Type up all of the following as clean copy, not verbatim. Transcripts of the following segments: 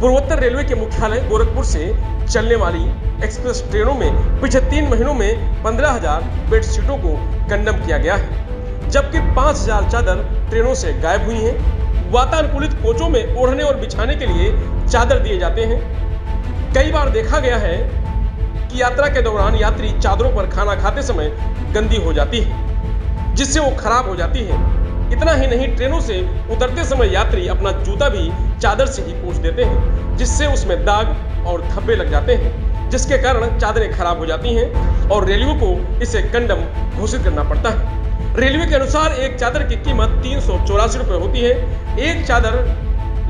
पूर्वोत्तर रेलवे के मुख्यालय गोरखपुर से चलने वाली एक्सप्रेस ट्रेनों में पिछले 3 महीनों में 15,000 बेड सीटों को कंडम किया गया है, जबकि 5,000 चादर ट्रेनों से गायब हुई हैं। वातानुकूलित कोचों में ओढ़ने और बिछाने के लिए चादर दिए जाते हैं। कई बार देखा गया है कि यात्रा के दौरान यात्री चादरों पर खाना खाते समय गंदी हो जाती है, जिससे वो खराब हो जाती है। इतना ही नहीं, ट्रेनों से उतरते समय यात्री अपना जूता भी चादर से ही पोंछ देते हैं, जिससे उसमें दाग और धब्बे लग जाते हैं, जिसके कारण चादरें खराब हो जाती हैं और रेलवे को इसे कंडम घोषित करना पड़ता है। रेलवे के अनुसार एक चादर की कीमत 384 रुपये होती है। एक चादर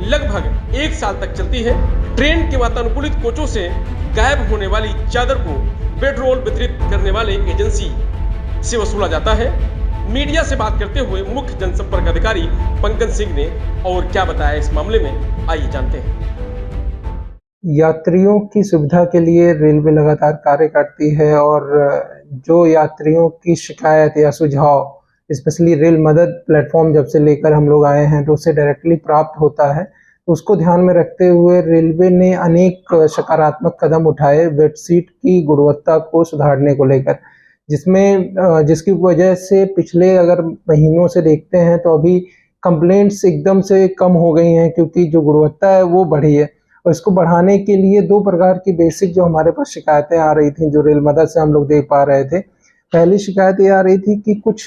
लगभग 1 साल तक चलती है। ट्रेन के वातानुकूलित कोचों से गायब होने वाली चादर को बेडरोल वितरित करने वाले एजेंसी से वसूला जाता है। मीडिया से बात करते हुए मुख्य जनसंपर्क अधिकारी पंकज सिंह ने और क्या बताया इस मामले में, आइए जानते हैं। यात्रियों की सुविधा के लिए रेलवे लगातार कार्य करती है और जो यात्रियों की शिकायत या सुझाव स्पेशली रेल मदद प्लेटफॉर्म जब से लेकर हम लोग आए हैं तो उससे डायरेक्टली प्राप्त होता है। उसको ध्यान में रखते हुए रेलवे ने अनेक सकारात्मक कदम उठाए बेडशीट की गुणवत्ता को सुधारने को लेकर, जिसकी वजह से पिछले अगर महीनों से देखते हैं तो अभी कंप्लेंट्स एकदम से कम हो गई हैं, क्योंकि जो गुणवत्ता है वो बढ़ी है। और इसको बढ़ाने के लिए 2 प्रकार की बेसिक जो हमारे पास शिकायतें आ रही थी, जो रेल मदद से हम लोग देख पा रहे थे। पहली शिकायत ये आ रही थी कि कुछ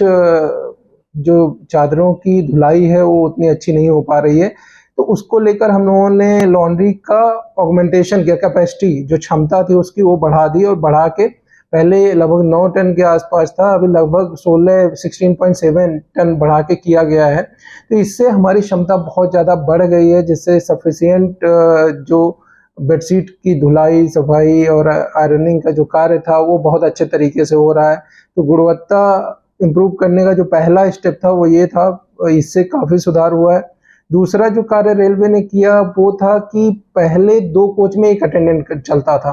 जो चादरों की धुलाई है वो उतनी अच्छी नहीं हो पा रही है, तो उसको लेकर हम लोगों ने लॉन्ड्री का ऑगमेंटेशन किया, कैपेसिटी जो क्षमता थी उसकी वो बढ़ा दी और बढ़ा के पहले लगभग 9 टन के आसपास था, अभी लगभग 16.7 टन बढ़ा के किया गया है। तो इससे हमारी क्षमता बहुत ज़्यादा बढ़ गई है, जिससे सफिशिएंट जो बेडशीट की धुलाई सफाई और आयरनिंग का जो कार्य था वो बहुत अच्छे तरीके से हो रहा है। तो गुणवत्ता इम्प्रूव करने का जो पहला स्टेप था वो ये था, इससे काफ़ी सुधार हुआ है। दूसरा जो कार्य रेलवे ने किया वो था कि पहले 2 कोच में एक अटेंडेंट चलता था,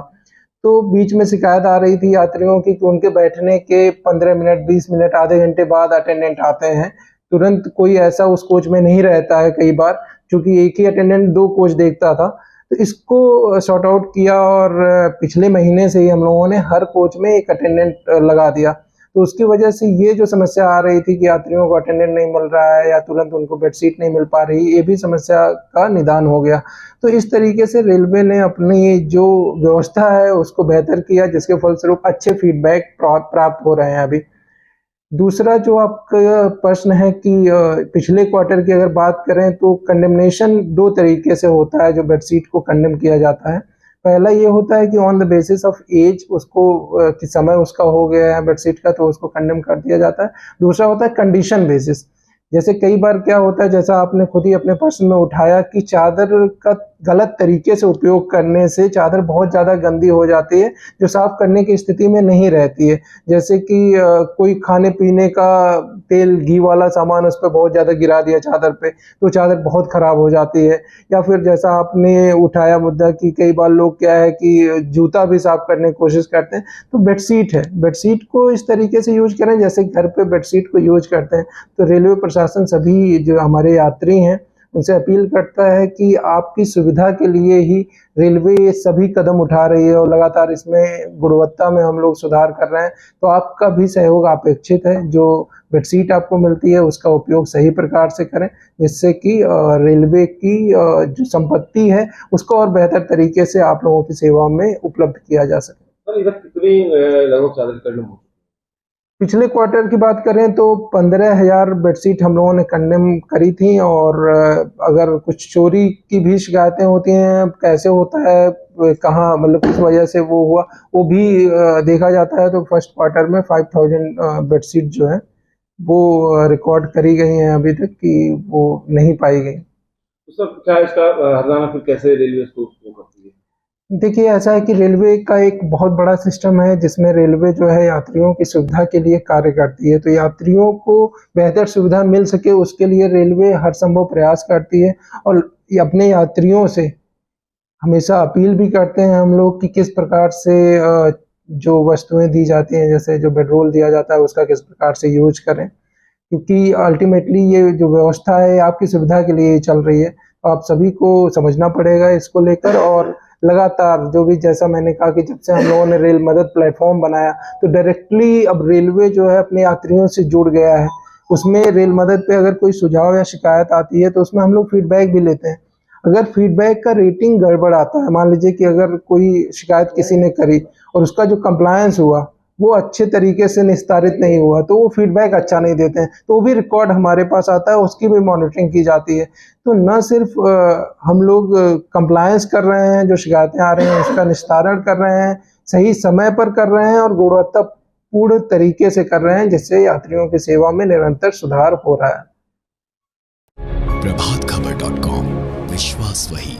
तो बीच में शिकायत आ रही थी यात्रियों की कि उनके बैठने के 15 मिनट 20 मिनट आधे घंटे बाद अटेंडेंट आते हैं, तुरंत कोई ऐसा उस कोच में नहीं रहता है कई बार, क्योंकि एक ही अटेंडेंट 2 कोच देखता था। तो इसको सॉर्ट आउट किया और पिछले महीने से ही हम लोगों ने हर कोच में एक अटेंडेंट लगा दिया। तो उसकी वजह से ये जो समस्या आ रही थी कि यात्रियों को अटेंडेंट नहीं मिल रहा है या तुरंत उनको बेडशीट नहीं मिल पा रही, ये भी समस्या का निदान हो गया। तो इस तरीके से रेलवे ने अपनी जो व्यवस्था है उसको बेहतर किया, जिसके फलस्वरूप अच्छे फीडबैक प्राप्त हो रहे हैं अभी। दूसरा जो आपका प्रश्न है कि पिछले क्वार्टर की अगर बात करें तो कंडेमनेशन 2 तरीके से होता है जो बेडशीट को कंडेम किया जाता है। पहला ये होता है कि on the basis of age, उसको कि समय उसका हो गया है बेडशीट का तो उसको कंडेम कर दिया जाता है। दूसरा होता है कंडीशन बेसिस, जैसे कई बार क्या होता है, जैसा आपने खुद ही अपने प्रश्न में उठाया कि चादर का गलत तरीके से उपयोग करने से चादर बहुत ज़्यादा गंदी हो जाती है, जो साफ करने की स्थिति में नहीं रहती है। जैसे कि कोई खाने पीने का तेल घी वाला सामान उस पर बहुत ज़्यादा गिरा दिया चादर पे, तो चादर बहुत ख़राब हो जाती है। या फिर जैसा आपने उठाया मुद्दा कि कई बार लोग क्या है कि जूता भी साफ करने की कोशिश करते हैं, तो बेडशीट है, बेडशीट को इस तरीके से यूज करें जैसे घर पे बेडशीट को यूज करते हैं। तो रेलवे प्रशासन सभी जो हमारे यात्री हैं उनसे अपील करता है कि आपकी सुविधा के लिए ही रेलवे ये सभी कदम उठा रही है और लगातार इसमें गुणवत्ता में हम लोग सुधार कर रहे हैं। तो आपका भी सहयोग अपेक्षित है। जो बेडशीट आपको मिलती है उसका उपयोग सही प्रकार से करें, जिससे कि रेलवे की जो संपत्ति है उसको और बेहतर तरीके से आप लोगों की सेवा में उपलब्ध किया जा सके। इधर कितनी लगभग चादर कंडेम हो? पिछले क्वार्टर की बात करें तो 15,000 बेडशीट हम लोगों ने कंडेम करी थी। और अगर कुछ चोरी की भी शिकायतें होती हैं, कैसे होता है, कहाँ मतलब किस वजह से वो हुआ, वो भी देखा जाता है। तो फर्स्ट क्वार्टर में 5000 बेडशीट जो है वो रिकॉर्ड करी गई हैं अभी तक कि वो नहीं पाई गई। तो सर क्या इसका हर्जाना फिर कैसे रेलवे इसको करती है? देखिए, ऐसा है कि रेलवे का एक बहुत बड़ा सिस्टम है जिसमें रेलवे जो है यात्रियों की सुविधा के लिए कार्य करती है। तो यात्रियों को बेहतर सुविधा मिल सके उसके लिए रेलवे हर संभव प्रयास करती है और अपने यात्रियों से हमेशा अपील भी करते हैं हम लोग कि किस प्रकार से जो वस्तुएं दी जाती हैं, जैसे जो बेडरोल दिया जाता है उसका किस प्रकार से यूज करें, क्योंकि अल्टीमेटली ये जो व्यवस्था है आपकी सुविधा के लिए चल रही है। आप सभी को समझना पड़ेगा इसको लेकर। और लगातार जो भी, जैसा मैंने कहा कि जब से हम लोगों ने रेल मदद प्लेटफॉर्म बनाया तो डायरेक्टली अब रेलवे जो है अपने यात्रियों से जुड़ गया है। उसमें रेल मदद पे अगर कोई सुझाव या शिकायत आती है तो उसमें हम लोग फीडबैक भी लेते हैं। अगर फीडबैक का रेटिंग गड़बड़ आता है, मान लीजिए कि अगर कोई शिकायत किसी ने करी और उसका जो कंप्लायंस हुआ वो अच्छे तरीके से निस्तारित नहीं हुआ, तो वो फीडबैक अच्छा नहीं देते हैं, तो वो भी रिकॉर्ड हमारे पास आता है, उसकी भी मॉनिटरिंग की जाती है। तो न सिर्फ हम लोग कंप्लायंस कर रहे हैं, जो शिकायतें आ रही हैं उसका निस्तारण कर रहे हैं, सही समय पर कर रहे हैं और गुणवत्तापूर्ण तरीके से कर रहे हैं, जिससे यात्रियों की सेवा में निरंतर सुधार हो रहा है। प्रभातखबर.com, विश्वास वही।